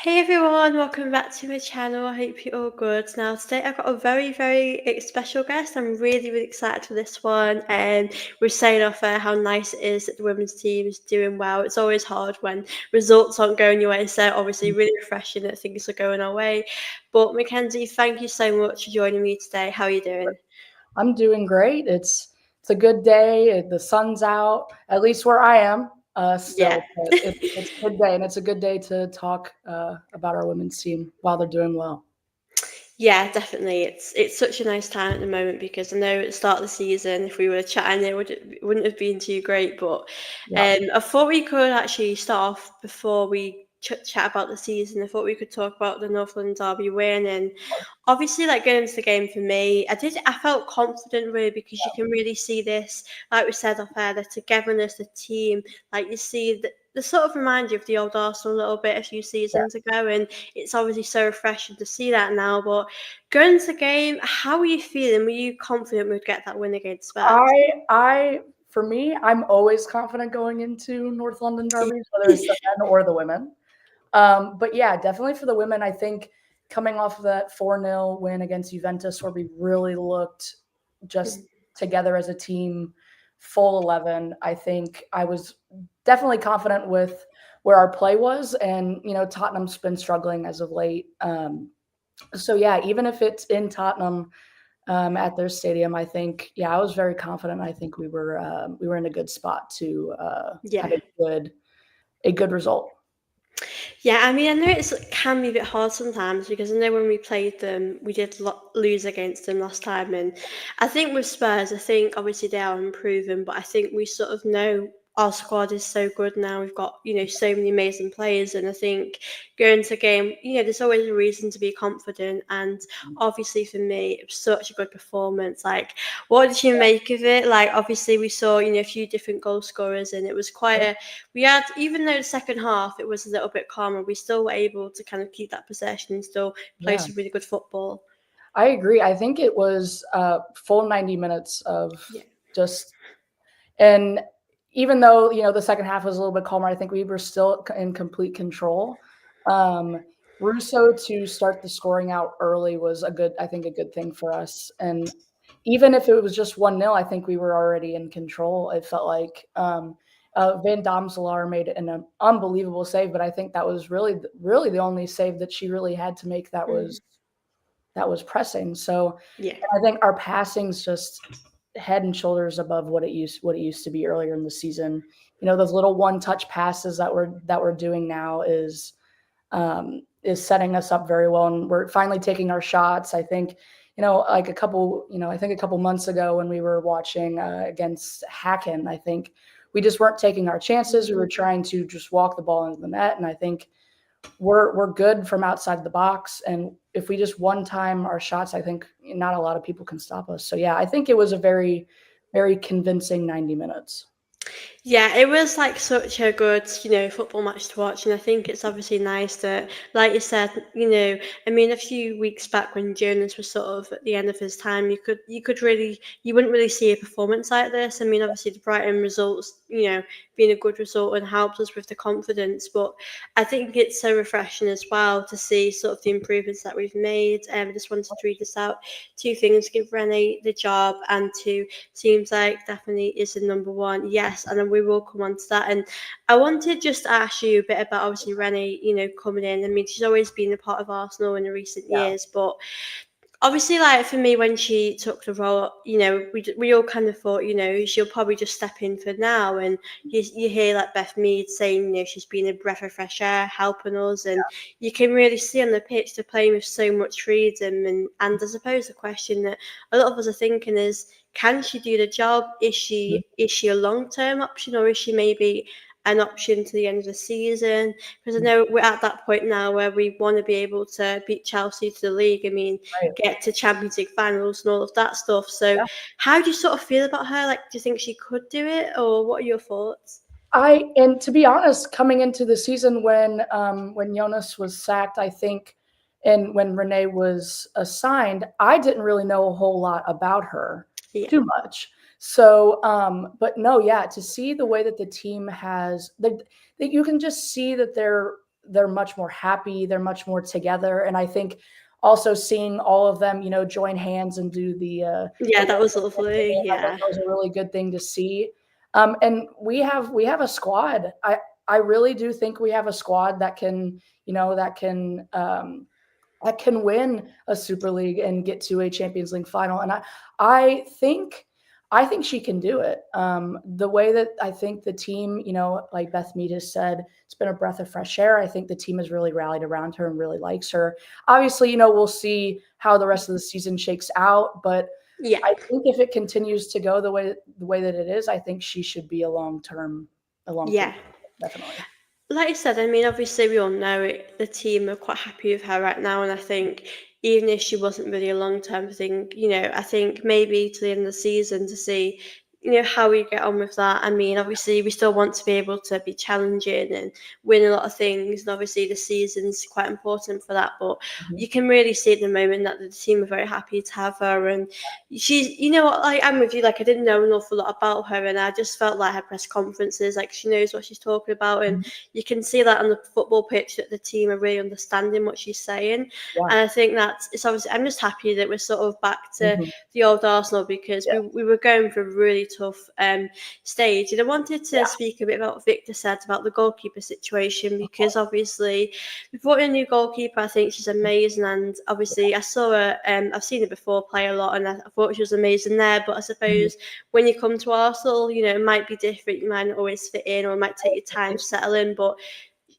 Hey everyone, welcome back to my channel. I hope you're all good. Now today I've got a very special guest. I'm really excited for this one, and we're saying off how nice it is that the women's team is doing well. It's always hard when results aren't going your way, so obviously really refreshing that things are going our way. But Mackenzie, thank you so much for joining me today. How are you doing? I'm doing great. It's a good day. The sun's out, at least where I am Yeah. still. But it's a good day, and it's a good day to talk about our women's team while they're doing well. Yeah, definitely. It's such a nice time at the moment because I know at the start of the season, if we were chatting, it wouldn't have been too great. But Yeah. I thought we could actually start off before we chat about the season. I thought we could talk about the North London Derby win, and obviously, like going into the game for me, I felt confident really because you can really see this, like we said off air, the togetherness, the team. Like you see the sort of remind you of the old Arsenal a little bit a few Yeah. seasons ago, and it's obviously so refreshing to see that now. But going into the game, how were you feeling? Were you confident we'd get that win against Spurs? I for me, I'm always confident going into North London derbies, whether it's the men or the women. But yeah, definitely for the women, I think coming off of that 4-0 win against Juventus, where we really looked just together as a team, full 11, I think I was definitely confident with where our play was. And, Tottenham's been struggling as of late. So yeah, even if it's in Tottenham at their stadium, I think, yeah, I was very confident. I think we were in a good spot to Yeah. have a good result. Yeah, I mean, I know it can be a bit hard sometimes because I know when we played them, we did lose against them last time, and I think with Spurs, I think obviously they are improving, but I think we sort of know our squad is so good now. We've got so many amazing players, and I think going to the game, there's always a reason to be confident. And obviously for me, it was such a good performance. Like, what did you make of it? Like, obviously we saw a few different goal scorers, and it was quite a we had, even though the second half it was a little bit calmer, we still were able to kind of keep that possession and still play Yeah. some really good football. I agree. I think it was full 90 minutes of Yeah. just, and even though, the second half was a little bit calmer, I think we were still in complete control. Um, Russo to start the scoring out early was I think, a good thing for us. And even if it was just 1-0, I think we were already in control. It felt like Van Damselaar made an unbelievable save, but I think that was really the only save that she really had to make Mm. that was pressing. So Yeah. I think our passing's just head and shoulders above what it used to be earlier in the season. Those little one touch passes that we're doing now is setting us up very well, and we're finally taking our shots. I think, like a couple months ago when we were watching against Hacken, I think we just weren't taking our chances. We were trying to just walk the ball into the net, and I think we're good from outside the box. And if we just one time our shots, I think not a lot of people can stop us. So yeah, I think it was a very convincing 90 minutes. Yeah, it was like such a good, football match to watch, and I think it's obviously nice that, like you said, I mean, a few weeks back when Jonas was sort of at the end of his time, you wouldn't really see a performance like this. I mean, obviously the Brighton results, being a good result and helped us with the confidence, but I think it's so refreshing as well to see sort of the improvements that we've made. I just wanted to read this out. Two things: give Renee the job, and two, seems like definitely is the number one. Yes, and then we will come on to that. And I wanted just to ask you a bit about obviously Rennie, coming in. I mean, she's always been a part of Arsenal in the recent Yeah. years, but obviously, like for me, when she took the role, we all kind of thought, she'll probably just step in for now. And you hear like Beth Mead saying, she's been a breath of fresh air, helping us, and you can really see on the pitch they're playing with so much freedom. And I suppose the question that a lot of us are thinking is, can she do the job? Is she a long term option, or is she maybe an option to the end of the season? Because I know we're at that point now where we want to be able to beat Chelsea to the league. I mean, Right. get to Champions League finals and all of that stuff. So, Yeah. how do you sort of feel about her? Like, do you think she could do it, or what are your thoughts? And to be honest, coming into the season when Jonas was sacked, I think, and when Renee was assigned, I didn't really know a whole lot about her, Yeah. too much. So, but no, yeah, to see the way that the team that you can just see that they're they're much more happy, they're much more together, and I think also seeing all of them, join hands and do Yeah, the that was welcome lovely. ceremony, I thought Yeah. that was a really good thing to see. And we have a squad. I really do think we have a squad that can, that can win a Super League and get to a Champions League final. And I think I think she can do it. The way that I think the team, like Beth Mead has said, it's been a breath of fresh air. I think the team has really rallied around her and really likes her. Obviously, we'll see how the rest of the season shakes out, but Yeah. I think if it continues to go the way that it is, I think she should be a long term Yeah. definitely. Like I said, I mean, obviously we all know it. The team are quite happy with her right now, and I think even if she wasn't really a long-term thing, I think maybe to the end of the season to see, how we get on with that. I mean, obviously we still want to be able to be challenging and win a lot of things, and obviously the season's quite important for that. But Mhm. you can really see at the moment that the team are very happy to have her, and she's, what, like I'm with you. Like I didn't know an awful lot about her, and I just felt like her press conferences, like she knows what she's talking about, and Mhm. you can see that on the football pitch that the team are really understanding what she's saying. Yeah. And I think that it's obviously, I'm just happy that we're sort of back to Mhm. the old Arsenal because Yeah. we were going through a really tough stage. And I wanted to Yeah. speak a bit about what Victor said about the goalkeeper situation because obviously we brought in a new goalkeeper. I think she's amazing. And obviously I saw her, I've seen her before play a lot and I thought she was amazing there. But I Mhm. suppose when you come to Arsenal, it might be different. You might not always fit in or it might take you time to settle in. But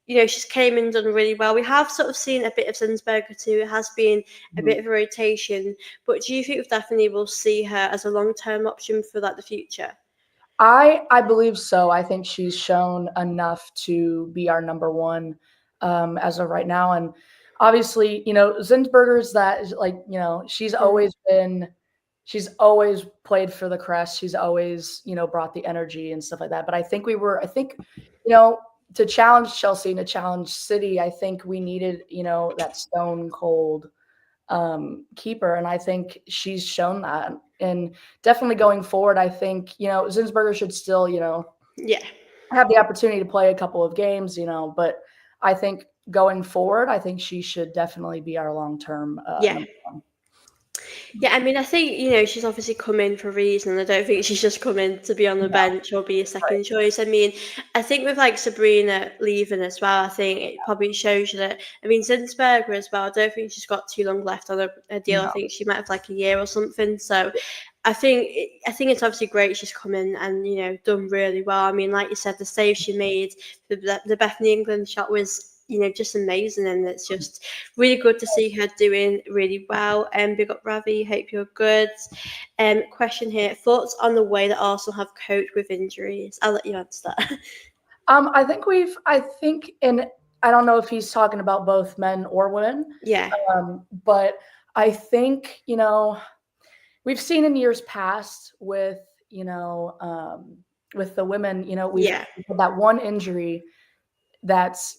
she's came and done really well. We have sort of seen a bit of Zinsberger too. It has been a Mhm. bit of a rotation, but do you think we definitely will see her as a long-term option for like the future? I believe so. I think she's shown enough to be our number one as of right now. And obviously, Zinsberger's that is like, Mm. she's always played for the crest. She's always, brought the energy and stuff like that. But I think, you know, to challenge Chelsea and to challenge City, I think we needed, that stone cold keeper, and I think she's shown that. And definitely going forward, I think Zinsberger should still Yeah, have the opportunity to play a couple of games, but I think going forward, I think she should definitely be our long term yeah. number one. Yeah, I mean, I think, she's obviously come in for a reason. I don't think she's just come in to be on the No, bench or be a right? second choice. I mean, I think with like Sabrina leaving as well, I think it probably shows you that. I mean, Zinsberger as well, I don't think she's got too long left on her deal. I No, think she might have like a year or something. So I think it's obviously great she's come in and done really well. I mean, like you said, the save she made, the Bethany England shot was just amazing, and it's just really good to see her doing really well. And big up Ravi, hope you're good. Question here: thoughts on the way that Arsenal have coped with injuries? I'll let you answer that. I think, and I don't know if he's talking about both men or women, Yeah, but I think we've seen in years past with the women, yeah, we've had that one injury that's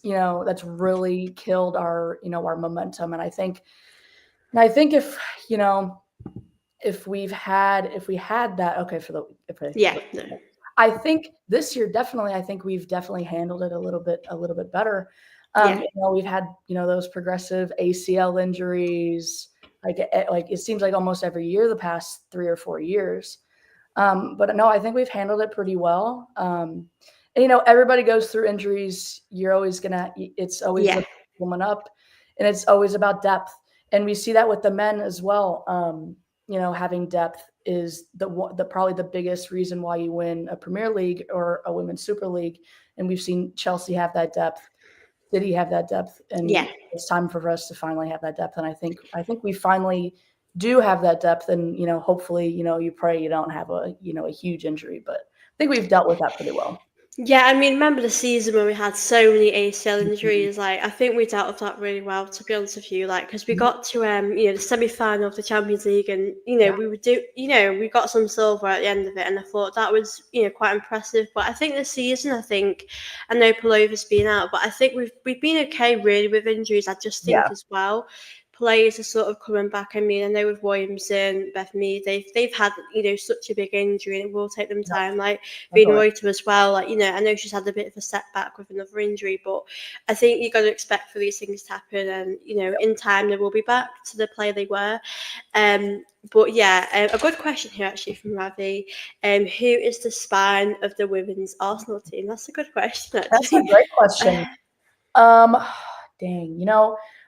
really killed our momentum. And I think you know if we had that, okay, yeah. No, I think this year definitely, I think we've definitely handled it a little bit better. yeah, We've had those progressive ACL injuries, like it seems like almost every year the past 3 or 4 years. But no, I think we've handled it pretty well. And everybody goes through injuries. It's always yeah, the woman up, and it's always about depth. And we see that with the men as well. Having depth is the probably the biggest reason why you win a Premier League or a Women's Super League. And we've seen Chelsea have that depth, City have that depth, and yeah. it's time for us to finally have that depth. And I think we finally do have that depth. And hopefully, you pray you don't have a huge injury, but I think we've dealt with that pretty well. Yeah, I mean, remember the season when we had so many ACL Mhm. injuries? Like, I think we dealt with that really well, to be honest with you. Like, because we Mhm. got to the semi final of the Champions League, and Yeah, we would do, we got some silver at the end of it, and I thought that was quite impressive. But I think this season, I know Palova's been out, but I think we've been okay really with injuries. I just yeah, think as well players are sort of coming back. I mean, I know with Williamson, Beth Mead, they've had such a big injury, and it will take them Yeah, time. Like Rena definitely. Reuter as well. Like I know she's had a bit of a setback with another injury, but I think you got to expect for these things to happen, and Yep. in time they will be back to the play they were. Um, but yeah, a good question here actually from Ravi. Who is the spine of the women's Arsenal team? That's a good question That's a actually. great question. Um, dang,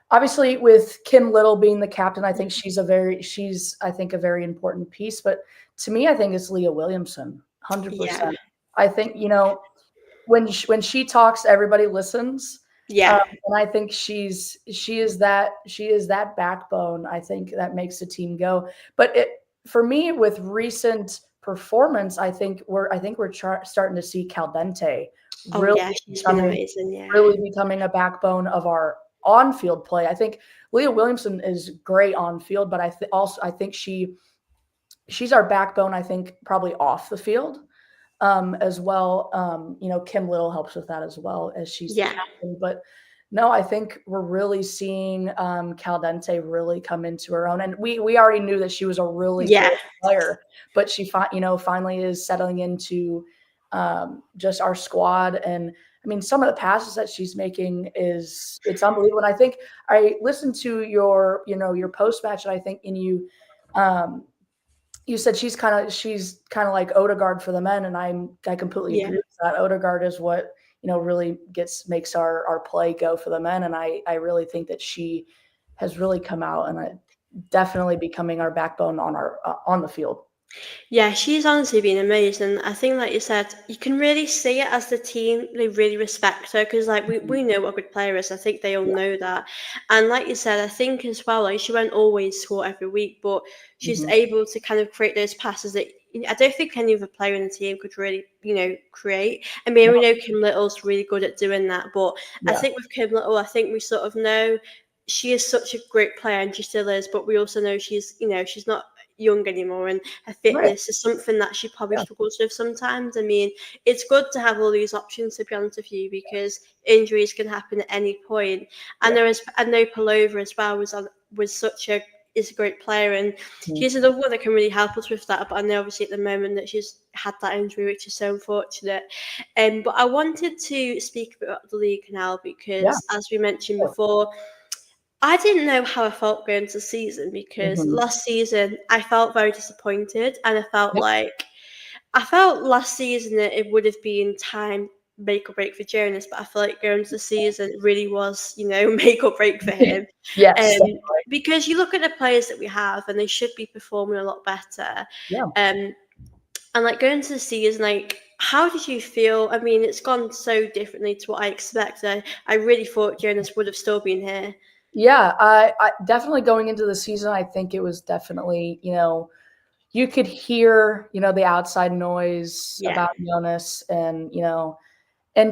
obviously with Kim Little being the captain, I think she's I think a very important piece. But to me, I think it's Leah Williamson, Yeah, 100%. I think when she talks, everybody listens. yeah, And I think she is that backbone. I think that makes the team go. But for me, with recent performance, I think we're starting to see Caldente oh really yeah, she's been becoming amazing. Yeah, really becoming a backbone of our on-field play. I think Leah Williamson is great on field, but I think she's our backbone. I think probably off the field as well. Kim Little helps with that as well as she's the yeah, captain. But no, I think we're really seeing Caldente really come into her own, and we already knew that she was a really yeah, good player, but she finally is settling into just our squad. And I mean, some of the passes that she's making it's unbelievable. And I think I listened to your post match, and I think um, you said she's kind of like Odegaard for the men, and I completely yeah. agree with that. Odegaard is what really makes our play go for the men, and I really think that she has really come out and definitely becoming our backbone on the field. Yeah, she's honestly been amazing. I think, like you said, you can really see it as the team. They really respect her because, like, we, Mhm. we know what a good player is. I think they all Yeah. know that. And, like you said, I think as well, like, she won't always score every week, but she's Mhm. able to kind of create those passes that I don't think any other player in the team could really, create. I mean, No. we know Kim Little's really good at doing that, but I Yeah. think with Kim Little, I think we sort of know she is such a great player and she still is, but we also know she's not young anymore, and her Right. fitness is something that she probably Yeah. struggles with sometimes. I mean, it's good to have all these options, to be honest with you, because injuries can happen at any point. And Yeah. I know Palova as well was such a is a great player, and Mhm. she's another one that can really help us with that. But I know obviously at the moment that she's had that injury, which is so unfortunate. But I wanted to speak a bit about the league now Yeah. because, as we mentioned Sure. before, I didn't know how I felt going into the season because Mhm. last season I felt very disappointed, and Yep. I felt last season that it would have been time make or break for Jonas, but I feel like going into the season really was, make or break for him. Yes. Um, because you look at the players that we have and they should be performing a lot better. Yeah. Um, and like going into the season, like how did you feel? I mean, it's gone so differently to what I expected. I really thought Jonas would have still been here. Yeah. I definitely going into the season, I think it was definitely, you could hear, the outside noise Yeah. about Jonas, and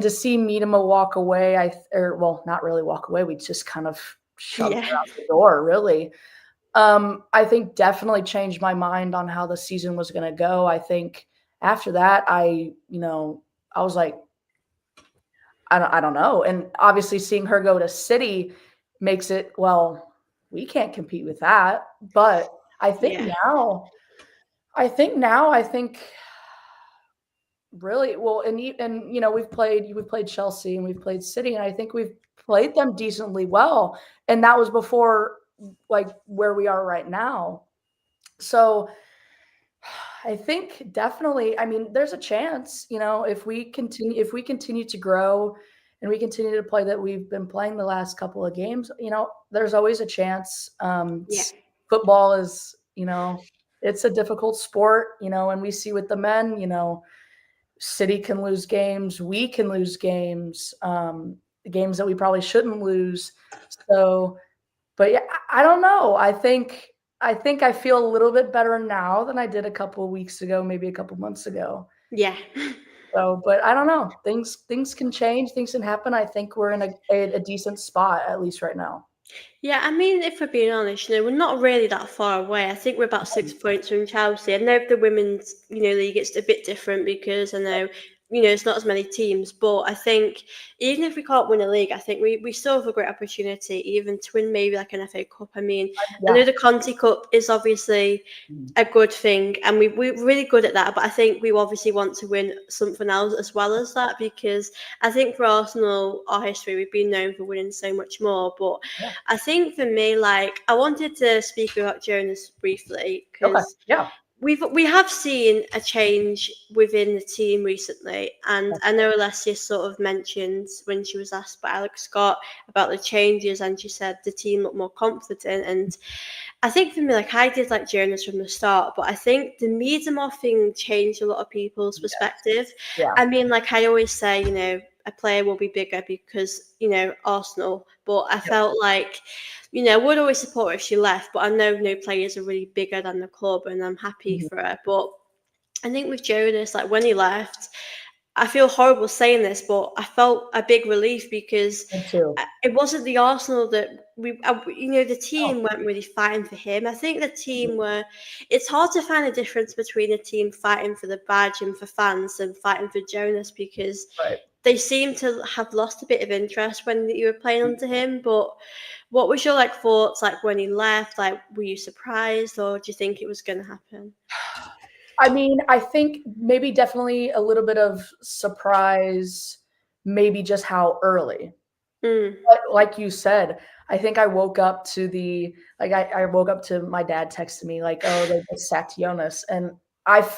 to see Miedema walk away, or well, not really walk away. We just kind of shoved her Yeah. out the door, really. I think definitely changed my mind on how the season was going to go. I think after that, I was like, I don't know. And obviously, seeing her go to City makes it, well, we can't compete with that. But I think Yeah. now, I think really well, and we've played Chelsea and we've played City, and I think we've played them decently well, and that was before like where we are right now. So I think definitely, I mean, there's a chance, if we continue to grow and we continue to play that we've been playing the last couple of games, there's always a chance. Yeah. Football is, it's a difficult sport, and we see with the men, City can lose games, we can lose games, games that we probably shouldn't lose. So, but yeah, I don't know. I think I feel a little bit better now than I did a couple of weeks ago, maybe a couple months ago. Yeah. So, but I don't know. Things can change, things can happen. I think we're in a decent spot at least right now. Yeah, I mean, if we're being honest, we're not really that far away. I think we're about 6 points from Chelsea. I know the women's, league it's a bit different because I know it's not as many teams, but I think even if we can't win a league, I think we still have a great opportunity even to win maybe like an FA Cup. I mean, I Yeah. know the Conti Cup is obviously Mhm. a good thing, and we're really good at that, but I think we obviously want to win something else as well as that, because I think for Arsenal, our history, we've been known for winning so much more. But Yeah. I think for me, like, I wanted to speak about Jonas briefly Okay. because Yeah. we have seen a change within the team recently, and I know Alessia sort of mentioned when she was asked by Alex Scott about the changes, and she said the team looked more confident. And I think for me, like, I did like Jonas from the start, but I think the Miedema thing changed a lot of people's Yes. perspective. Yeah. I mean, like I always say, a player will be bigger because, Arsenal, but I Yep. felt like, I would always support her if she left, but I know no players are really bigger than the club, and I'm happy Mhm. for her. But I think with Jonas, like when he left, I feel horrible saying this, but I felt a big relief because Me too. it wasn't the Arsenal that the Oh, team weren't really fighting for him. I think the mhm. team were. It's hard to find a difference between a team fighting for the badge and for fans and fighting for Jonas, because Right. they seem to have lost a bit of interest when you were playing under him. But what was your like thoughts like when he left? Like, were you surprised, or do you think it was going to happen? I mean, I think maybe definitely a little bit of surprise, maybe just how early. Mm, But like you said, I think I woke up to I woke up to my dad texting me like, "Oh, they just sacked Jonas," and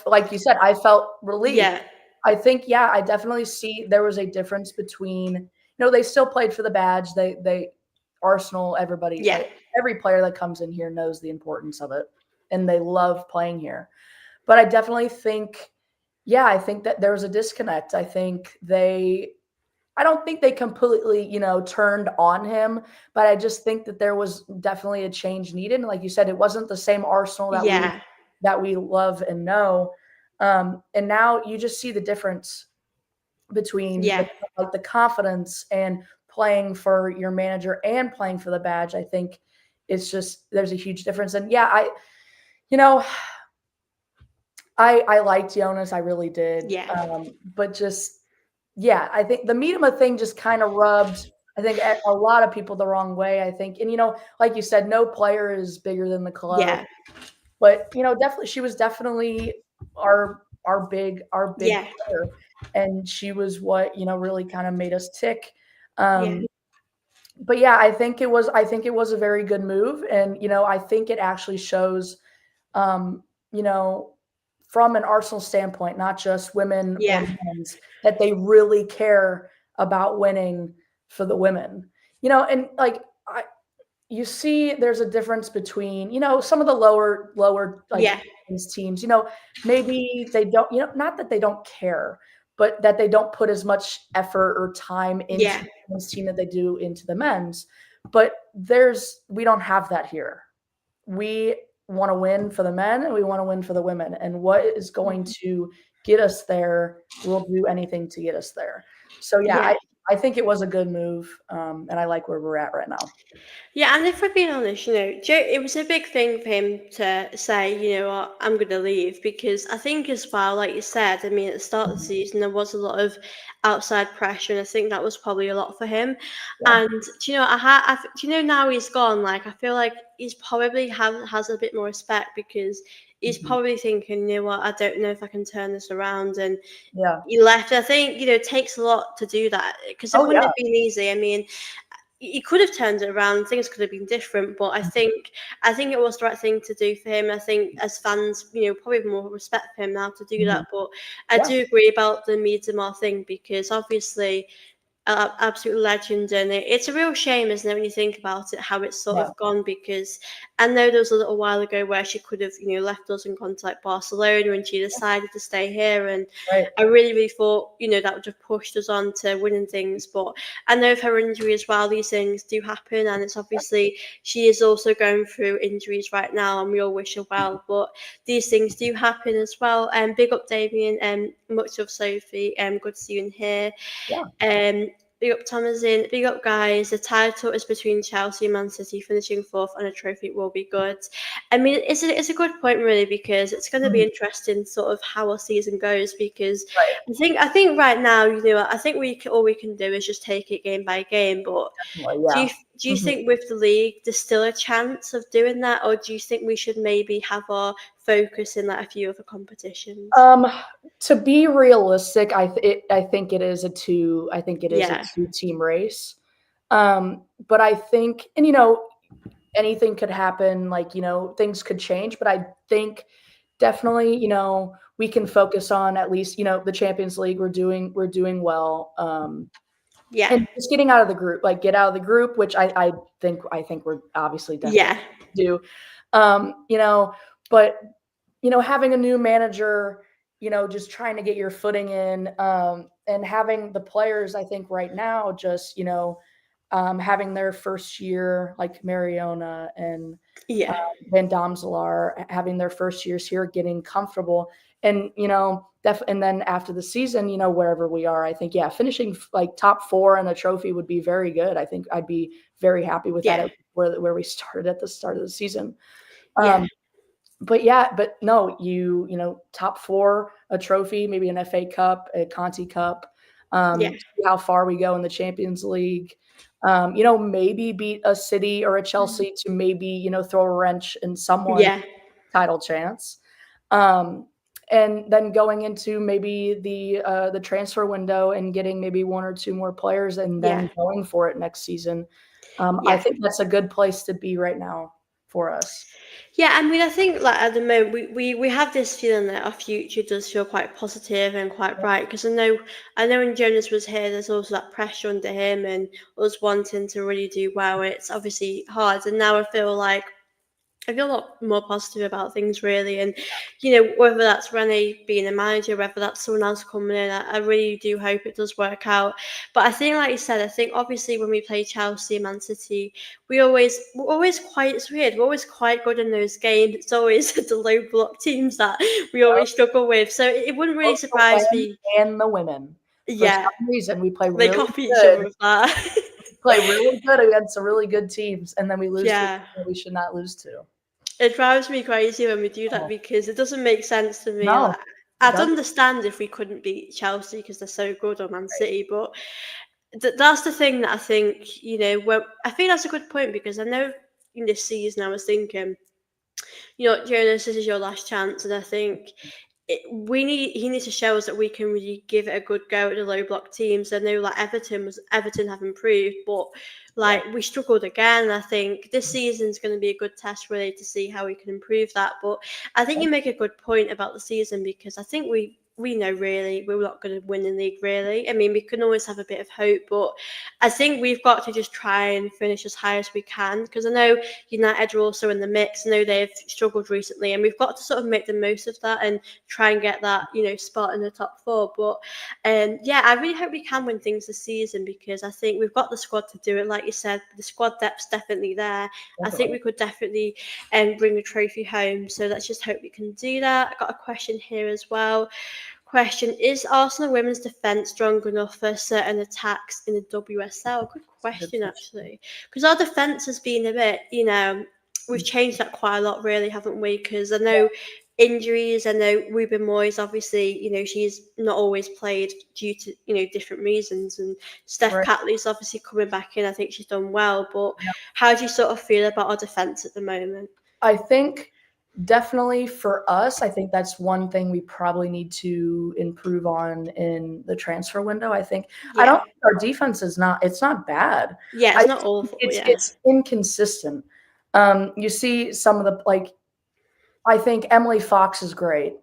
like you said, I felt relief. yeah, I think, yeah, I definitely see there was a difference between, they still played for the badge. They Arsenal, everybody, yeah, every player that comes in here knows the importance of it, and they love playing here. But I definitely think, yeah, I think that there was a disconnect. I don't think they completely, turned on him, but I just think that there was definitely a change needed. And like you said, it wasn't the same Arsenal yeah, that we love and know. And now you just see the difference between yeah, the confidence and playing for your manager and playing for the badge. I think it's just there's a huge difference. And yeah, you know, I liked Jonas, I really did. yeah, But just yeah, I think the Miedema thing just kind of rubbed, I think, a lot of people the wrong way. I think, and like you said, no player is bigger than the club. yeah, But definitely, she was definitely our big yeah, player, and she was what really kind of made us tick. yeah, But yeah, I think it was a very good move, and I think it actually shows, um, you know, from an Arsenal standpoint, not just women or yeah, men's, that they really care about winning for the women. And like you see there's a difference between, some of the lower like yeah, men's teams, maybe they don't, not that they don't care, but that they don't put as much effort or time into yeah, the women's team that they do into the men's. But we don't have that here. We want to win for the men and we want to win for the women. And what is going mhm, to get us there, we'll do anything to get us there. So yeah, yeah. I think it was a good move, and I like where we're at right now. Yeah, and if we're being honest, Joe, it was a big thing for him to say, you know what, I'm going to leave, because I think as well, like you said, I mean, at the start of the Mhm. season, there was a lot of outside pressure, and I think that was probably a lot for him. Yeah. And do you know, do you know now he's gone? Like, I feel like he's probably has a bit more respect, because he's Mhm. probably thinking, you know what, I don't know if I can turn this around, and Yeah. he left. I think it takes a lot to do that, because it Oh, wouldn't yeah. have been easy. I mean, he could have turned it around. Things could have been different, but I think it was the right thing to do for him. I think as fans, probably have more respect for him now to do Mhm. that. But I Yeah. do agree about the Miedema thing, because obviously absolute legend, and it's a real shame, isn't it, when you think about it, how it's sort Yeah. of gone? Because I know there was a little while ago where she could have, left us and gone to like Barcelona, and she decided to stay here, and Right. I really, really thought, that would have pushed us on to winning things. But I know of her injury as well, these things do happen, and it's obviously she is also going through injuries right now, and we all wish her well. But these things do happen as well. And big up Damien, and much of Sophie. Good to see you in here. Yeah. Um, Big up Thomasin, big up guys. The title is between Chelsea and Man City, finishing fourth, and a trophy will be good. I mean, it's a good point really because it's going to be Mhm. interesting, sort of how our season goes. Because Right. I think right now, I think all we can do is just take it game by game. But Definitely, do yeah. you do you Mhm. think with the league there's still a chance of doing that, or do you think we should maybe have our focus in like a few other competitions? Um, to be realistic, I think it is a Yeah, two-team race. But I think, and anything could happen, like, things could change, but I think definitely, we can focus on at least, the Champions League. We're doing well. yeah, And just getting out of the group, like get out of the group, which I think we're obviously definitely yeah, do. Um, you know, but having a new manager, just trying to get your footing in, and having the players, I think right now, just having their first year, like Mariona and yeah, Van Domselaar, having their first years here, getting comfortable, and and then after the season, wherever we are, I think, yeah, finishing like top four and a trophy would be very good. I think I'd be very happy with that yeah, at where we started at the start of the season. yeah, Um, but yeah, but no, top four, a trophy, maybe an FA Cup, a Conti Cup, yeah, see how far we go in the Champions League. Maybe beat a City or a Chelsea to maybe, throw a wrench in someone's yeah, title chance. Um, and then going into maybe the transfer window and getting maybe one or two more players and then yeah. going for it next season. I Yeah. think that's a good place to be right now for us. Yeah, I mean, I think like at the moment we have this feeling that our future does feel quite positive and quite bright because I know when Jonas was here, there's also that pressure under him and us wanting to really do well. It's obviously hard, and now I feel a lot more positive about things really, and whether that's Rene being a manager, whether that's someone else coming in, I really do hope it does work out. But I think, like you said, I think obviously when we play Chelsea, and Man City, we're always quite it's weird. We're always quite good in those games. It's always the low block teams that we always struggle with. So it wouldn't really Both the surprise men me. and the women. For Yeah, some reason, we play they really copy each other good. with that. We play really good against some really good teams, and then we lose to Yeah. people we should not lose to. It drives me crazy when we do that Oh, because it doesn't make sense to me. no, Like, it I'd doesn't. understand if we couldn't beat Chelsea because they're so good or Man City, but that's the thing that I think. Well, I think that's a good point because I know in this season I was thinking, Jonas, this is your last chance, and I think he needs to show us that we can really give it a good go at the low block teams. I know like Everton have improved, but Yeah. like we struggled again. And I think this season's going to be a good test really to see how we can improve that. But I think you make a good point about the season because I think we know really we're not going to win the league really. I mean, we can always have a bit of hope, but I think we've got to just try and finish as high as we can because I know United are also in the mix. I know they've struggled recently, and we've got to sort of make the most of that and try and get that spot in the top four. But yeah, I really hope we can win things this season because I think we've got the squad to do it. Like you said, the squad depth's definitely there. I think Definitely. we could definitely bring the trophy home. So let's just hope we can do that. I got a question here as well. Question: is Arsenal women's defence strong enough for certain attacks in the WSL? Good It's a good question, question. actually, because our defence has been a bit, we've changed that quite a lot, really, haven't we? Because I know injuries. I know Ruben Moyes, obviously, she's not always played due to different reasons, and Steph Right. Catley's obviously coming back in. I think she's done well, but Yeah. how do you sort of feel about our defence at the moment? I think definitely for us, I think that's one thing we probably need to improve on in the transfer window. I Yeah, don't think our defense is not it's not bad. yeah, I it's not just think awful. it's Yeah. it's inconsistent. You see some of the like I think Emily Fox is great.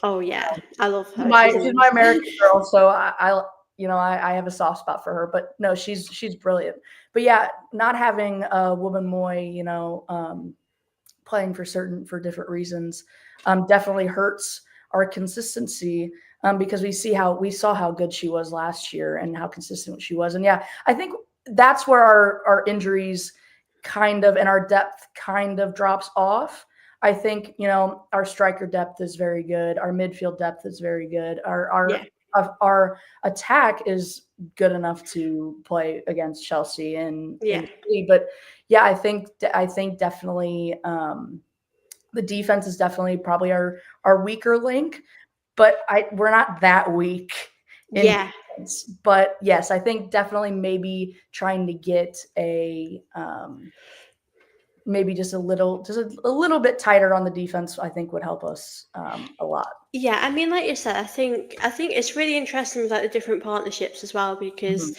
Oh yeah, I love She's her. my She's she's my amazing. American girl, so I have a soft spot for her. But no, she's brilliant. But yeah, not having a woman Moy, playing for different reasons, definitely hurts our consistency, because we saw how good she was last year and how consistent she was. And yeah, I think that's where our injuries kind of and our depth kind of drops off. I think our striker depth is very good. Our midfield depth is very good. Our Yeah, our attack is good enough to play against Chelsea in Yeah. the league. But yeah, I think definitely the defense is definitely probably our weaker link. But we're not that weak in Yeah. defense. But yes, I think definitely maybe trying to get a maybe just a little bit tighter on the defense, I think would help us a lot. Yeah, I mean, like you said, I think it's really interesting with like the different partnerships as well because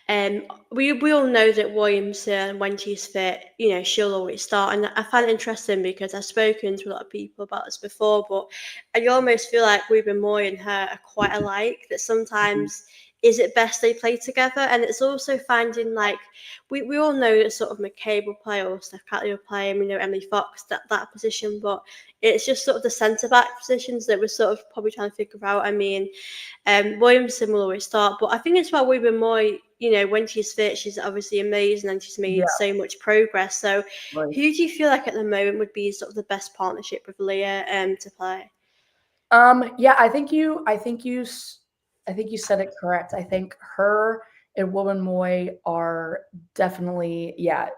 Mhm. um we all know that Williamson when she's fit, she'll always start, and I find it interesting because I've spoken to a lot of people about this before, but I almost feel like Ruben Moy and her are quite alike. That Mhm. sometimes is it best they play together, and it's also finding like we all know that sort of McCabe will play or Steph Catley will play, and we know Emily Fox that position, but it's just sort of the centre back positions that we're sort of probably trying to figure out. I mean, Williamson will always start, but I think it's about Ruben Moy. When she's fit, she's obviously amazing and she's Yeah, made so much progress. So, right. who do you feel like at the moment would be sort of the best partnership with Leah to play? Yeah, I think you said it correct. I think her and Woman Moy are definitely, yeah,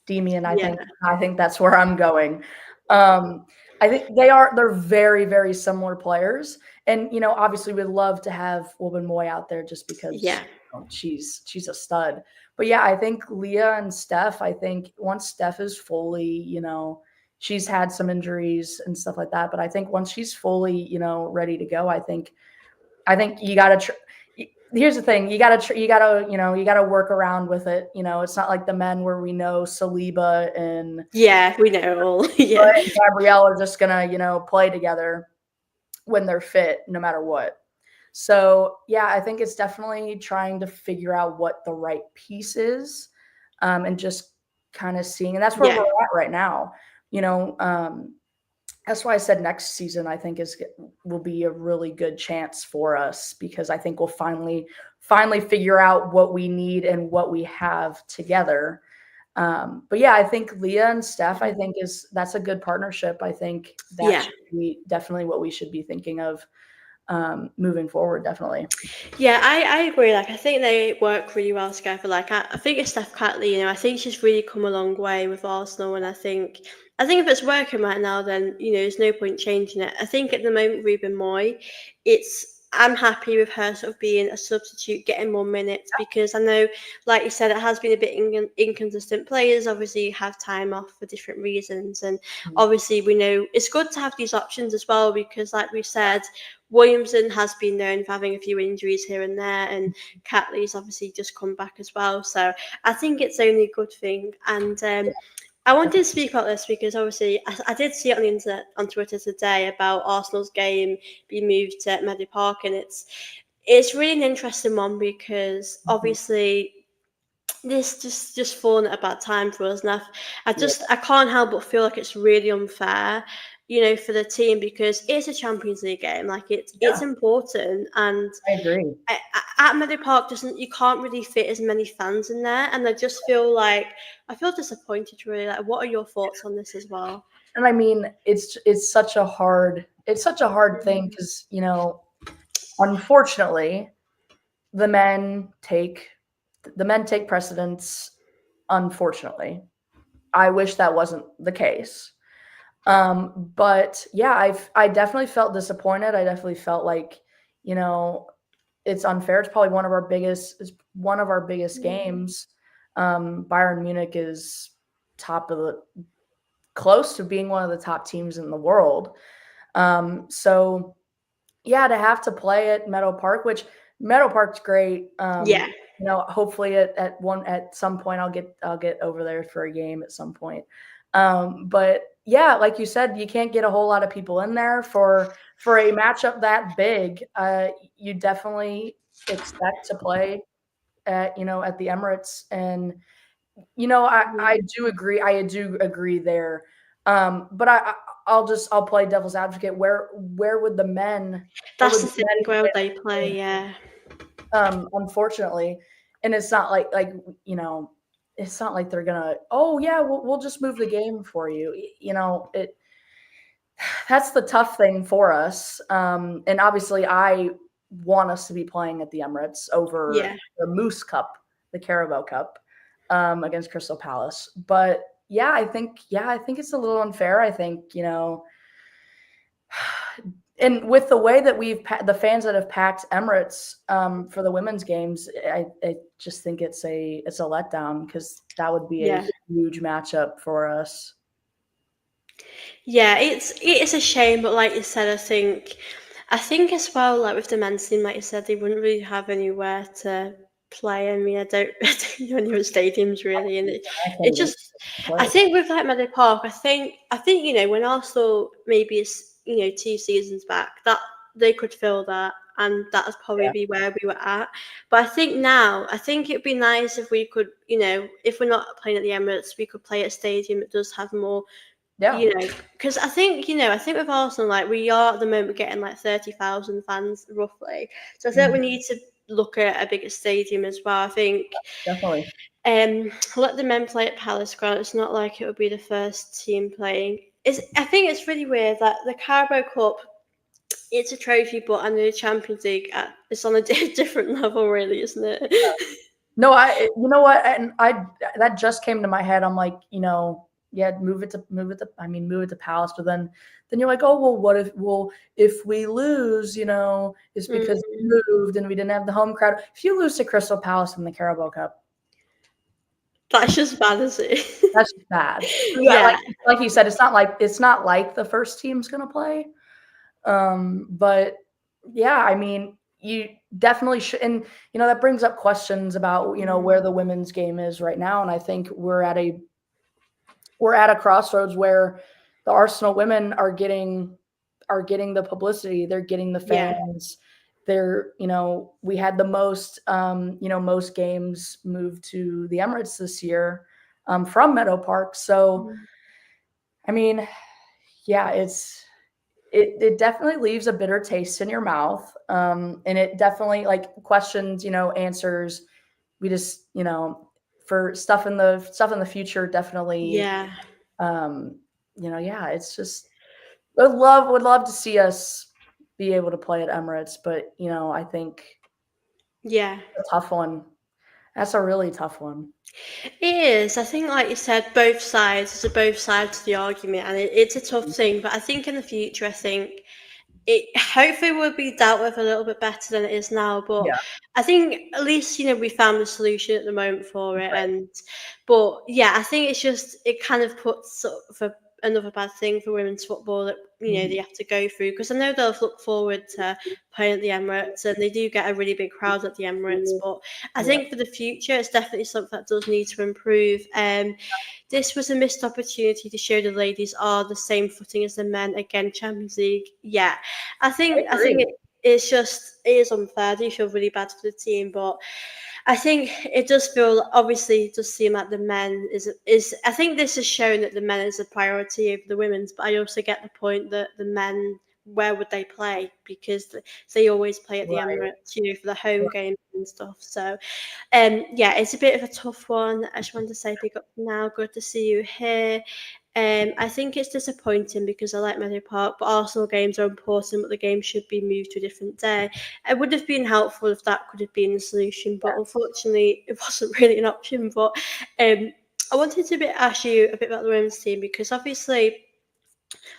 Demian, I Yeah, think I think that's where I'm going. Um, I think they're very, very similar players. And obviously we'd love to have Woman Moy out there just because yeah, she's a stud. But yeah, I think Leah and Steph, I think once Steph is fully, she's had some injuries and stuff like that, but I think once she's fully, ready to go, I think you got to here's the thing, you got to work around with it. It's not like the men where we know Saliba and yeah. We know it all. Yeah, Gabrielle are just going to, play together when they're fit no matter what. So, yeah, I think it's definitely trying to figure out what the right piece is, and just kind of seeing, and that's where we're yeah, at right now. You know, that's why I said next season I think will be a really good chance for us because I think we'll finally figure out what we need and what we have together. But yeah, I think Leah and Steph, I think that's a good partnership. I think that yeah. should be definitely what we should be thinking of moving forward. Definitely. Yeah, I agree. Like, I think they work really well together. Like, I think it's Steph Catley. I think she's really come a long way with Arsenal, and I think if it's working right now, then there's no point changing it. I think at the moment, Ruben Moy, I'm happy with her sort of being a substitute, getting more minutes because I know, like you said, it has been a bit inconsistent. Players obviously have time off for different reasons, and Mhm. obviously we know it's good to have these options as well because, like we said, Williamson has been known for having a few injuries here and there, and Catley's obviously just come back as well. So I think it's only a good thing. And I wanted to speak about this because obviously I did see it on the internet on Twitter today about Arsenal's game being moved to Meadow Park, and it's really an interesting one because Mhm. obviously this just fallen at a bad time for us, and I Yeah, just I can't help but feel like it's really unfair, for the team because it's a Champions League game, like it's yeah, important, and I agree. at Meadow Park doesn't you can't really fit as many fans in there, and I feel disappointed really. Like, what are your thoughts on this as well? And I mean, it's such a hard thing because unfortunately, the men take precedence. Unfortunately, I wish that wasn't the case. But yeah, I definitely felt disappointed. I definitely felt like, you know, it's unfair. It's one of our biggest games. Bayern Munich is top of the close to being one of the top teams in the world. So yeah, to have to play at Meadow Park, which Meadow Park's great. Yeah, Hopefully at some point I'll get over there for a game at some point. But yeah, like you said, you can't get a whole lot of people in there for a matchup that big. You definitely expect to play at the Emirates, and I yeah. do agree. I do agree there. But I'll play devil's advocate. Where would the men? Where That's would the the thing. men Where would fit they in play? this Yeah, unfortunately, and it's not like you know, it's not like they're gonna. Oh yeah, we'll just move the game for you. That's the tough thing for us. And obviously, want us to be playing at the Emirates over Yeah. the Moose Cup, the Carabao Cup, against Crystal Palace. But I think it's a little unfair. I think, and with the way that the fans that have packed Emirates for the women's games, I just think it's a letdown, because that would be a Yeah. huge matchup for us. Yeah, it is a shame, but like you said, I think as well, like with the men's team, like you said, they wouldn't really have anywhere to play. I mean, I don't know any other stadiums really, and I can't it even just, I play. think with like Meadow Park, I think when Arsenal maybe it's 2 seasons back that they could fill that, and that'd probably Yeah, be where we were at. But I think now, I think it'd be nice if we could, if we're not playing at the Emirates, we could play at a stadium that does have more yeah, because I think with Arsenal, like we are at the moment getting like 30,000 fans roughly. So I think we mhm, need to look at a bigger stadium as well. I think definitely. let the men play at Palace Ground. It's not like it would be the first team playing. I think it's really weird that the Carabao Cup, it's a trophy, but I know the Champions League, it's on a different level, really, isn't it? No, you know what, and that just came to my head. I'm like, yeah, move it to Palace, but then you're like, oh well, if we lose, it's because Mm, we moved and we didn't have the home crowd. If you lose to Crystal Palace in the Carabao Cup, that's just bad, isn't it? that's just bad. So yeah, Yeah, like you said, it's not like the first team's gonna play. But yeah, I mean, you definitely should, and that brings up questions about where the women's game is right now, and I think we're at a crossroads where the Arsenal women are getting the publicity, they're getting the yeah. fans. We had the most games moved to the Emirates this year, from Meadow Park. So, Mm. I mean, yeah, it definitely leaves a bitter taste in your mouth. And it definitely, like, questions, answers. We just, for stuff in the future, definitely, Yeah, yeah, it's just, would love to see us be able to play at Emirates, but I think yeah. a tough one. That's a really tough one. It is. I think, like you said, both sides. There's a both sides to the argument, and it's a tough thing. But I think in the future, I think it hopefully will be dealt with a little bit better than it is now. But Yeah, I think at least we found a solution at the moment for it. right. But yeah, I think it kind of puts sort of another bad thing for women's football that they Mhm. have to go through, because I know they'll look forward to playing at the Emirates, and they do get a really big crowd at the Emirates. But I Yeah, think for the future, it's definitely something that does need to improve. This was a missed opportunity to show the ladies are the same footing as the men. Again, Champions League. Yeah, I I think I think agree. it is unfair. I do feel really bad for the team, but I think it does feel, obviously it does seem like the men is I think this is showing that the men is a priority over the women's, but I also get the point that the men, where would they play, because they always play at the Right. Emirates, for the home games and stuff. So yeah, it's a bit of a tough one. I just wanted to say big up now. Good to see you here. I think it's disappointing because I like Meadow Park, but Arsenal games are important, but the game should be moved to a different day. It would have been helpful if that could have been the solution, but unfortunately, it wasn't really an option. But um, I wanted to ask you a bit about the women's team, because obviously,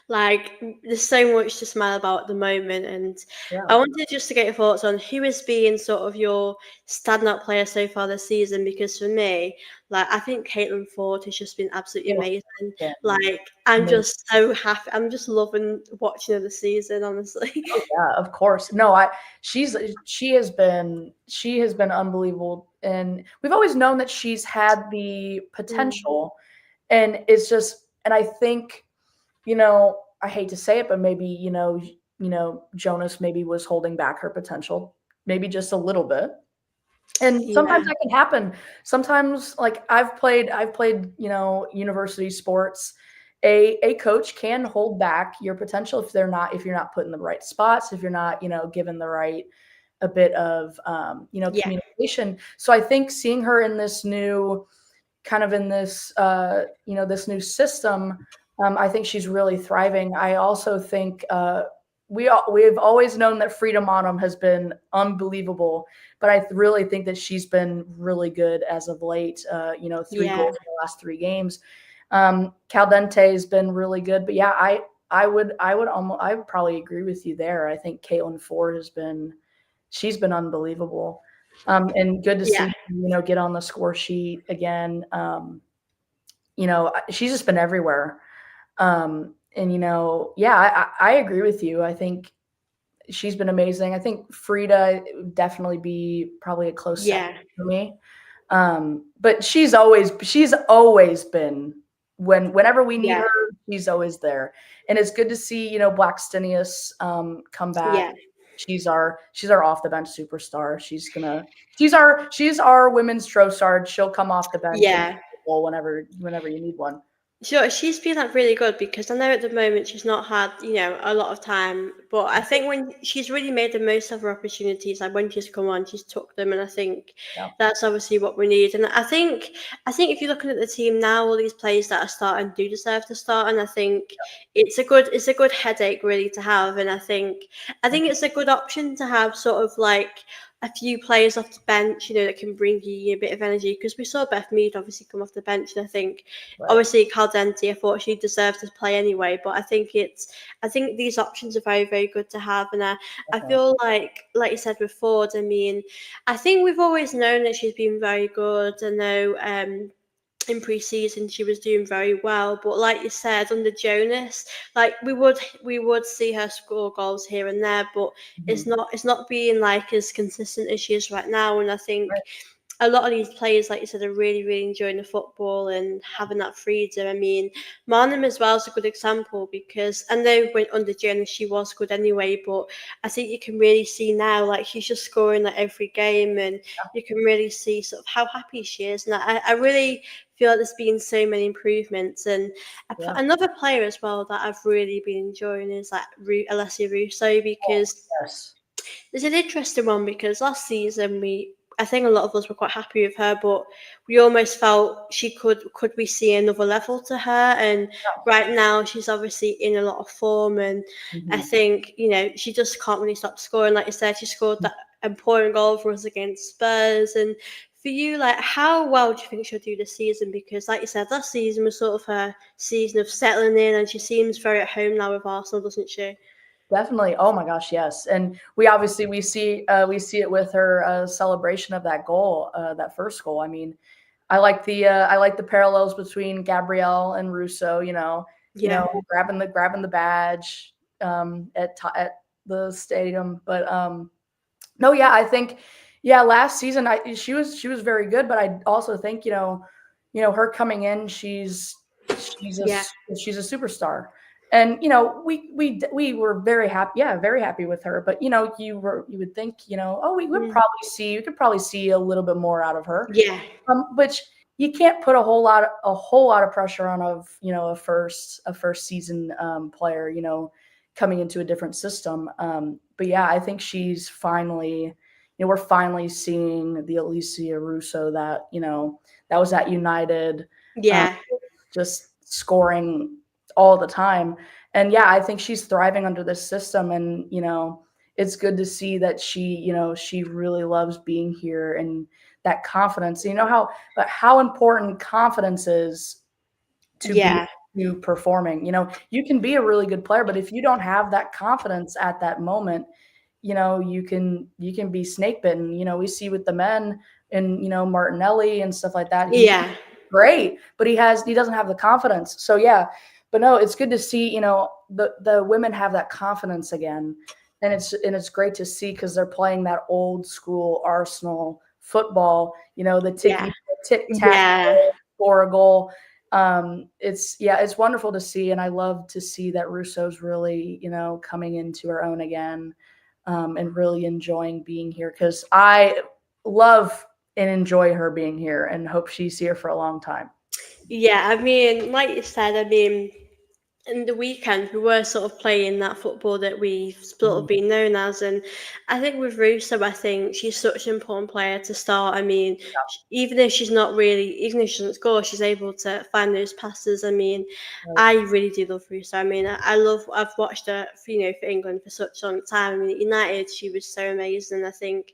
like, there's so much to smile about at the moment, and I Yeah. wanted just to get your thoughts on who has been sort of your standout player so far this season. Because for me, like, I think Caitlin Ford has just been absolutely Oh, amazing. yeah. Like, I'm Amazing. just so happy. I'm just loving watching her this season, honestly. Oh yeah, of course. No, she has been unbelievable, and we've always known that she's had the Mm, potential, and I think, I hate to say it, but maybe, Jonas maybe was holding back her potential, maybe just a little bit. And yeah, sometimes that can happen. Sometimes, like, I've played, university sports. A coach can hold back your potential if you're not put in the right spots, if you're not, given the right a bit of, yeah, communication. So I think seeing her in this new kind of in this new system, I think she's really thriving. I also think we've always known that Frida Monum has been unbelievable, but I really think that she's been really good as of late. 3 goals Yeah. in the last 3 games. Caldente has been really good, but yeah, I would probably agree with you there. I think Caitlin Ford she's been unbelievable, and good to see Yeah. get on the score sheet again. She's just been everywhere. And yeah, I agree with you. I think she's been amazing. I think Frida would definitely be probably a close second Yeah. for me. But she's always been whenever we need Yeah. her, she's always there. And it's good to see, Blackstenius come back. Yeah. She's our off the bench superstar. She's our women's Trossard. She'll come off the bench and Yeah. goal whenever you need one. Sure, she's been like really good because I know at the moment she's not had, a lot of time, but I think when she's really made the most of her opportunities, like when she's come on, she's took them, and I think Yeah. that's obviously what we need. And I think if you're looking at the team now, all these players that are starting do deserve to start, and I think it's a good headache really to have, and I think it's a good option to have sort of like a few players off the bench, that can bring you a bit of energy because we saw Beth Mead obviously come off the bench, and I think Right. obviously Caldente, I thought she deserved to play anyway, but I think these options are very, very good to have, and I Definitely. feel like you said with Ford, I mean, I think we've always known that she's been very good. I know in pre-season she was doing very well, but like you said, under Jonas, like we would see her score goals here and there, but it's Mhm. not it's not being like as consistent as she is right now, and I think Right. a lot of these players, like you said, are really, really enjoying the football and having that freedom. I mean, Marnham as well is a good example because I know when under Jonas she was good anyway, but I think you can really see now, like she's just scoring like every game, and you can really see sort of how happy she is. And I really feel like there's been so many improvements. And Yeah. another player as well that I've really been enjoying is like Alessia Russo Oh, because yes. it's an interesting one because last season I think a lot of us were quite happy with her, but we almost felt she could we see another level to her, and right now she's obviously in a lot of form, and I Mhm. think she just can't really stop scoring. Like you said, she scored that important goal for us against Spurs, and for you, like how well do you think she'll do this season? Because like you said, last season was sort of her season of settling in, and she seems very at home now with Arsenal, doesn't she? Definitely. Oh my gosh, yes. And we see it with her celebration of that goal, that first goal. I mean, I like the parallels between Gabrielle and Russo. Yeah, Grabbing the badge at the stadium. But no, yeah, I think yeah, last season she was very good, but I also think her coming in, yeah, she's a superstar. And we were very happy, yeah, very happy with her. But you would think, oh, mm, we could probably see a little bit more out of her. yeah, Which you can't put a whole lot of pressure on a first season player, coming into a different system. But yeah, I think we're finally seeing the Alicia Russo that was at United, um, yeah. just scoring all the time. And yeah, I think she's thriving under this system, and it's good to see that she really loves being here, and that confidence. How important confidence is to be Yeah, to performing. You can be a really good player, but if you don't have that confidence at that moment, you can be snake bitten. We see with the men and Martinelli and stuff like that. He's yeah, great, but he doesn't have the confidence. So yeah, but no, it's good to see the women have that confidence again, and it's great to see because they're playing that old school Arsenal football. The yeah, tick tack, yeah, score a goal. It's wonderful to see, and I love to see that Russo's really coming into her own again, and really enjoying being here because I love and enjoy her being here and hope she's here for a long time. yeah. I mean, like you said, I mean, in the weekend we were sort of playing that football that we've sort of Mhm. been known as, and I think with Russo, I think she's such an important player to start. I mean, even if she's not really, even if she doesn't score, she's able to find those passes. I mean, Right. I really do love Russo. I mean, I love. I've watched her, for England for such a long time. I mean, at United, she was so amazing. I think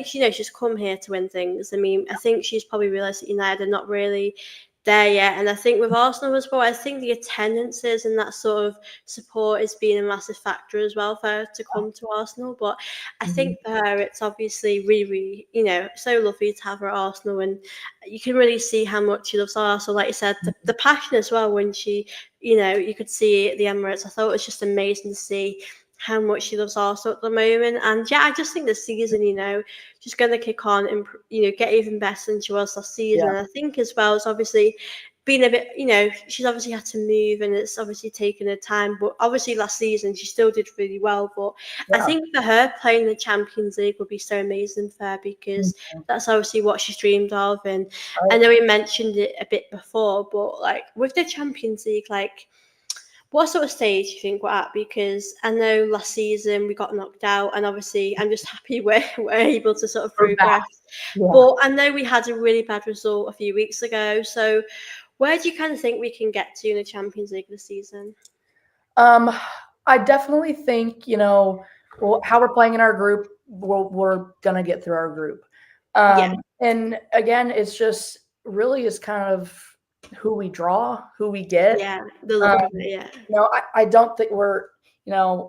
she's come here to win things. I mean, I think she's probably realised that United are not really there yet. And I think with Arsenal as well, I think the attendances and that sort of support has been a massive factor as well for her to come to Arsenal. But I Mhm. think for her, it's obviously really, really, so lovely to have her at Arsenal. And you can really see how much she loves Arsenal. Like you said, the passion as well when you could see it at the Emirates. I thought it was just amazing to see how much she loves Arsenal at the moment. And yeah, I just think the season, she's going to kick on and get even better than she was last season. Yeah. And I think as well as obviously being a bit, she's obviously had to move and it's obviously taken her time. But obviously last season she still did really well. But I Yeah. think for her playing the Champions League would be so amazing for her because Mhm. that's obviously what she's dreamed of. And I Right. know we mentioned it a bit before, but like with the Champions League, like what sort of stage do you think we're at? Because I know last season we got knocked out, and obviously I'm just happy we're able to sort of We're back. progress. Yeah. But I know we had a really bad result a few weeks ago. So where do you kind of think we can get to in the Champions League this season? Um, I definitely think, well, how we're playing in our group, we're gonna get through our group. Yeah, And again, it's just really is kind of who we draw, who we get. yeah, the Um, look of it, yeah, I don't think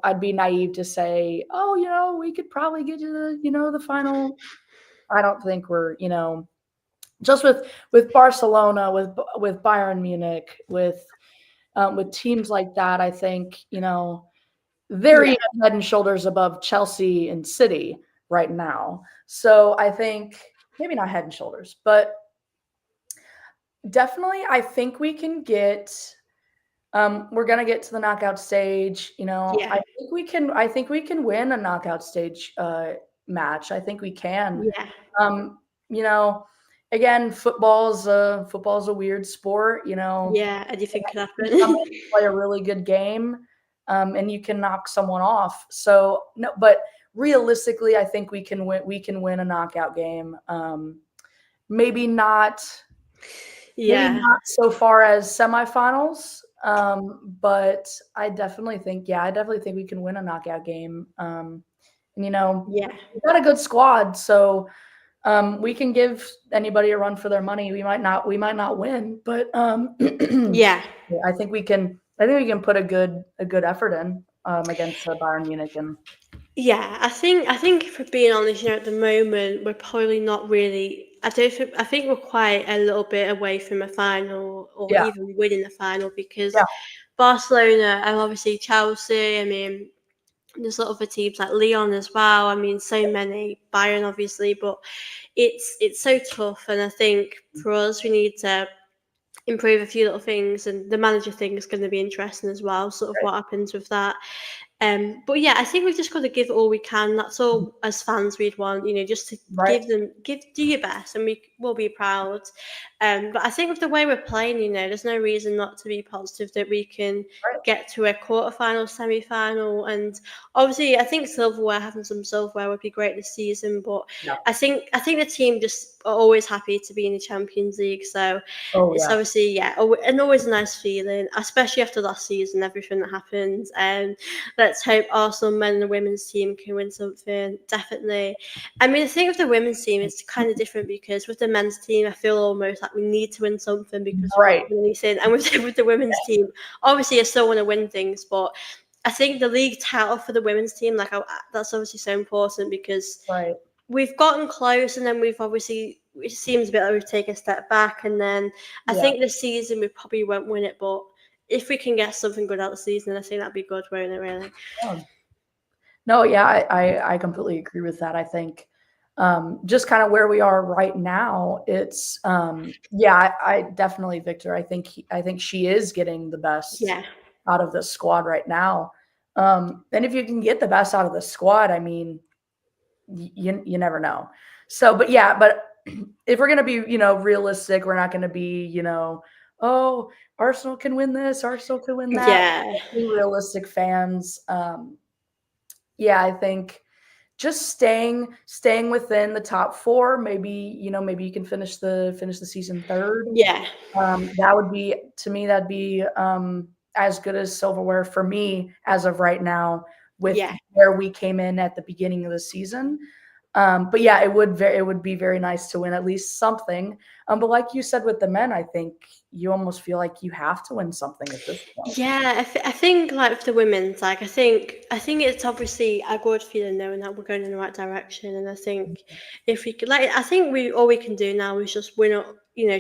I'd be naive to say, oh, we could probably get to the final. I don't think we're, just with Barcelona, with Bayern Munich, with teams like that, I think, they're yeah, even head and shoulders above Chelsea and City right now. So I think maybe not head and shoulders, but definitely I think we can get we're gonna get to the knockout stage. yeah, I think we can win a knockout stage match. I think we can. yeah, Um, you know, again, football's a weird sport. yeah. I do think it could You come happen. in, play a really good game, and you can knock someone off. So no, but realistically, I think we can win. We can win a knockout game. Maybe not. Maybe Yeah, not so far as semifinals. But I definitely think we can win a knockout game. And yeah, we've got a good squad, so we can give anybody a run for their money. We might not win, but yeah. yeah, I think we can put a good effort in against Bayern Munich and Yeah, I think if we're being honest, at the moment we're probably not really. I think we're quite a little bit away from a final or yeah, even winning the final yeah, because Barcelona and obviously Chelsea. I mean, there's a lot of other teams like Leon as well. I mean, so many Bayern obviously, but it's so tough. And I think for us, we need to improve a few little things, and the manager thing is going to be interesting as well. Sort of right, what happens with that. But yeah, I think we've just got to give it all we can. That's all as fans we'd want, just to right, do your best, and we will be proud. But I think with the way we're playing, there's no reason not to be positive that we can right, get to a quarterfinal, semi-final, and obviously I think having some silverware would be great this season. But yeah, I think the team just are always happy to be in the Champions League, so oh it's yeah, obviously and always a nice feeling, especially after last season, everything that happened. Let's hope Arsenal men and the women's team can win something. Definitely. I mean, the thing with the women's team is kind of different because with the men's team, I feel almost like we need to win something because we've not right, won anything. And with with the women's team, obviously I still want to win things, but I think the league title for the women's team, that's obviously so important because right, we've gotten close, and then we've obviously it seems a bit like we've taken a step back, and then I yeah. think this season we probably won't win it, but if we can get something good out of the season, I think that'd be good, won't it? Really? Yeah. No, yeah, I completely agree with that. I think just kind of where we are right now, it's yeah, I definitely Victor. I think she is getting the best Yeah, out of the squad right now. And if you can get the best out of the squad, I mean, you never know. So, but yeah, but if we're gonna be realistic, we're not gonna be oh, Arsenal can win this, Arsenal can win that. Yeah, Being realistic fans, yeah, I think just staying within the top 4, maybe, maybe you can finish the season 3rd. yeah, That would be, to me, that'd be as good as silverware for me as of right now, with yeah. where we came in at the beginning of the season. But yeah, it would be very nice to win at least something. But like you said with the men, I think you almost feel like you have to win something at this point. Yeah, I think like with the women's, like I think it's obviously a good feeling knowing that we're going in the right direction, and I think if we could, like, I think we all we can do now is just win up,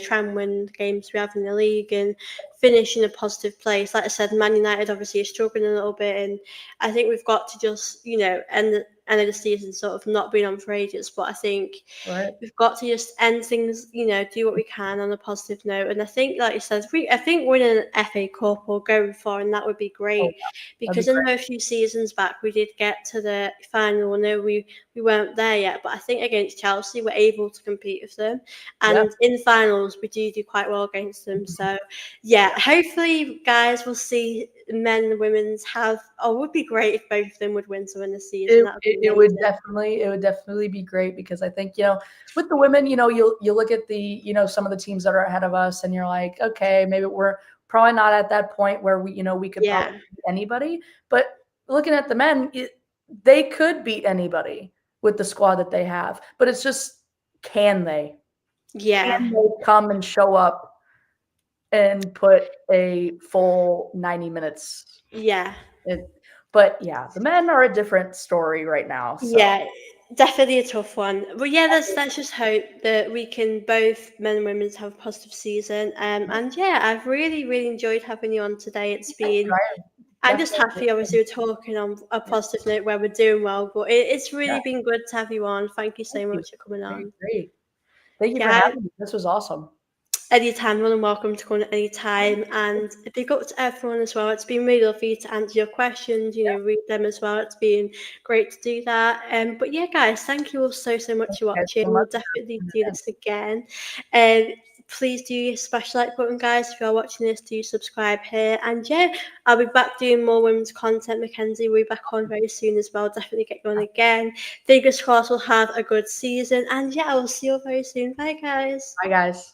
try and win the games we have in the league and finish in a positive place. Like I said, Man United obviously is struggling a little bit, and I think we've got to just end of the season sort of not being on for ages. But I think Right? we've got to just end things, do what we can on a positive note. And I think, like you said, I think winning an FA Cup or going far, and that would be Oh, great. yeah. That'd be Because I great. know a few seasons back we did get to the final. I know we weren't there yet, but I think against Chelsea we're able to compete with them. Yeah. And in finals we do quite well against them. So yeah, hopefully guys we'll see men and women's have, oh, it would be great if both of them would win to win the season. It, That would it, be it would amazing. definitely it would definitely be great, because I think, with the women, you look at the, some of the teams that are ahead of us, and you're like, okay, maybe we're probably not at that point where we could probably Yeah. beat anybody. But looking at the men, they could beat anybody with the squad that they have. But it's just, can they? Yeah. Can they come and show up and put a full 90 minutes? Yeah. It, but yeah, the men are a different story right now. So Yeah, definitely a tough one. But yeah, let's just hope that we can both men and women have a positive season. And yeah, I've really enjoyed having you on today. It's thank you. been, I I'm just definitely happy obviously we're talking on a positive note where we're doing well, but it's yeah, really been good to have you on. Thank you thank so you. much for coming I on. agree. Thank you for Yeah, having me. This was awesome. anytime, more than welcome to call at any time. And a big up to everyone as well. It's been really lovely to answer your questions, Yeah, read them as well. It's been great to do that. But yeah, guys, thank you all so much thank for you guys watching. so We'll much definitely for tuning do in. this again. And please do smash the like button, guys. If you are watching this, do subscribe here. And yeah, I'll be back doing more women's content. Mackenzie will be back on very soon as well. Definitely get you on again. Fingers crossed we'll have a good season. And yeah, I will see you all very soon. Bye, guys. Bye, guys.